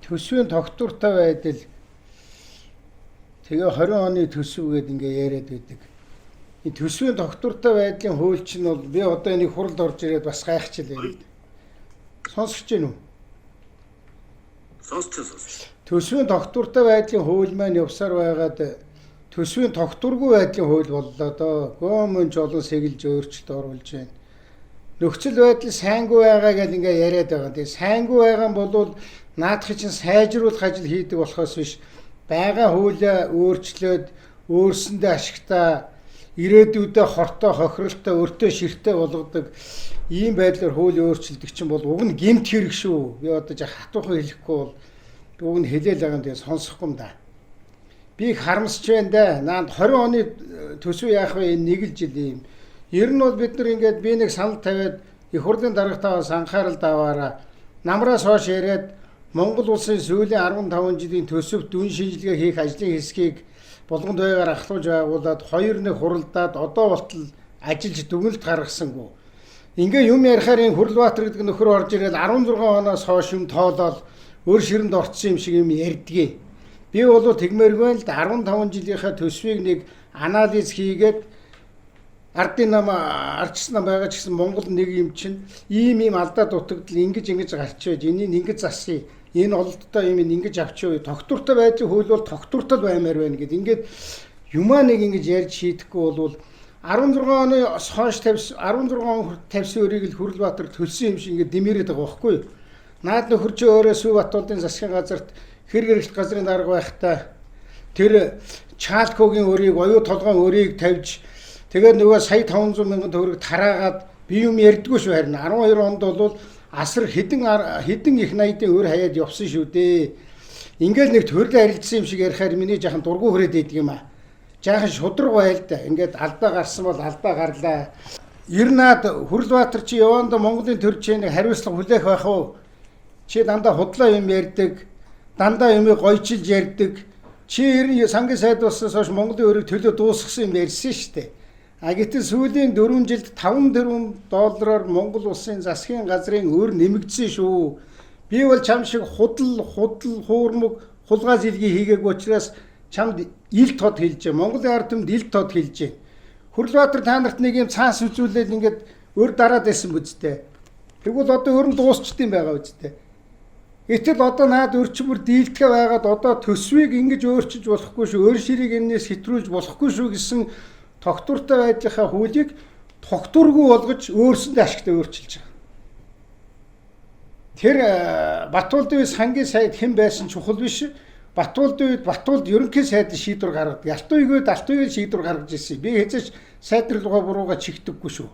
төсвийн тогтвортой байдал тэгээ 20 оны төсөв гэдэг ингээ яриад байдаг. Энэ төсвийн тогтвортой байдлын хууль чинь бол би одоо энийг хуралд орж ирээд бас гайхчихлаа. Сонсож байна уу? Сонсч. Төсвийн тогтвортой байдлын хууль маань явсаар байгаад төсвийн тогтворгүй байдлын хууль боллоо доо. Гомонч олон сэгэлж өөрчлөлт оруулж байна. Нөхцөл байдал сайнгүй байгаа гэж ингээ яриад байгаа. Тэгээ сайнгүй байгаа нь бол наадах чинь сайжруулах ажил хийдэг болохоос биш байгаа хуулиа өөрчлөөд өөрсөндөө ашигтаа ирээдүйдээ хортой хохиролтой өртөө ширтээ болгодог ийм байдлаар хууль өөрчлөлдөг чинь бол уг нь гэмт хэрэг шүү. Би одоо жаа хатуухан хэлэхгүй бол уг нь хэлээл байгаа юм тэгээ сонсохгүй юм да. Би их харамсч байна да. Наад 20 оны төсөв яах вэ? Энэ нэг л жил юм. Ер нь бол бид нар ингээд би нэг санал тавиад их хурлын дарагтаас анхаарал даваараа намраас хойш яриад Монгол улсын сүүлийн 15 жилийн төсөвт дүн шинжилгээ хийх ажлын хэсгийг болгонд байгаар ахлуулж байгуулад 2-1 хуралдаад одоо болтол ажиллаж дүгнэлт гаргасангүй. Ингээ юм ярихаар энэ Хүрлбаатар гэдэг нөхөр орж ирээд 16 оноос хойш юм тоолол өр ширэнд орцсон юм шиг юм ярьдгийг. Би бол тэгмээргүй л 15 жилийнхаа төсвийг нэг анализ хийгээд ардын нам арчсан байгаа ч гэсэн Монгол нэг юм чинь ийм алдаа дутагдал ингэж гарч байж энийг ингэж засъя. Энэ олдтой юм ингэж авчив. Тогтвортой байдлын хууль бол тогтвортой баймаар байна гэд. Ингээд юмаа нэг ингэж ярьж шийдэхгүй бол 16 оноос хойш 16 он тавьсан өрийг л Хүрлбаатар төлсөн юм шиг ингээд дэмэрэд байгаа байхгүй. Наад нөхөр чи өөрөө Сүбат улсын засгийн газарт хэрэг хэрэгт газрын дарга байхдаа тэр Чалкогийн өрийг, оюу толгойн өрийг тавьж тэгээд нөгөө сая 500 мянган төгрөг тараагаад би юм ярьдгүй шүү. Харин 12 онд бол асар хэдэн их найдын өр хаяад явсан шүү дээ. Ингээл нэг төрлөө харилцсан юм шиг ярихаар миний жаахан дургу хүрээд идэг юм аа. Жаахан шудраг байл да. Ингээд алдаа гарсан бол алдаа гарлаа. Ер наад Хүрлбаатар чи яванда Монголын төрчийн хариуцлага хүлээх байх уу? Чи дандаа худлаа юм ярьдаг. Дандаа юмыг гойчилж ярьдаг. Чи ер нь сангийн сайд болсноос хойш Монголын өрийг төлөө дуусгасан юм ярьсан шүү дээ. А гэтэл сүүлийн 4 жилд 5 тэрбум доллараар Монгол улсын засгийн газрын өр нэмэгдсэн шүү. Би бол чам шиг худал хуурмаг хулгай зилгээ хийгээгүй учраас чамд ил тод хэлж, Монголын ард түмэнд ил тод хэлж. Хүрлбаатар та нарт нэг юм цаас үзүүлээд ингээд өр дараад байсан бүзтэй. Тэгвэл одоо өр нь дуусчдсан байгаа үстэй. Гэтэл одоо наад өрчмөр дийлдэхэ байгаад одоо төсвийг ингэж өөрчилж болохгүй шүү. Өр ширийг энэс хэтрүүлж болохгүй шүү гэсэн тогтвортой байдлынхаа хуулийг тогтворгүй болгож өөрсөндөө ашигтай өөрчилж байгаа. Тэр Батуулдын сангийн сайд хэн байсан чухал биш. Батуулд ерөнхий сайдын шийдвэр гаргадаг. Алтан үйгээд шийдвэр гаргаж ирсэн. Би хэзээ ч сайд руугаа бурууга чигдэггүй шүү.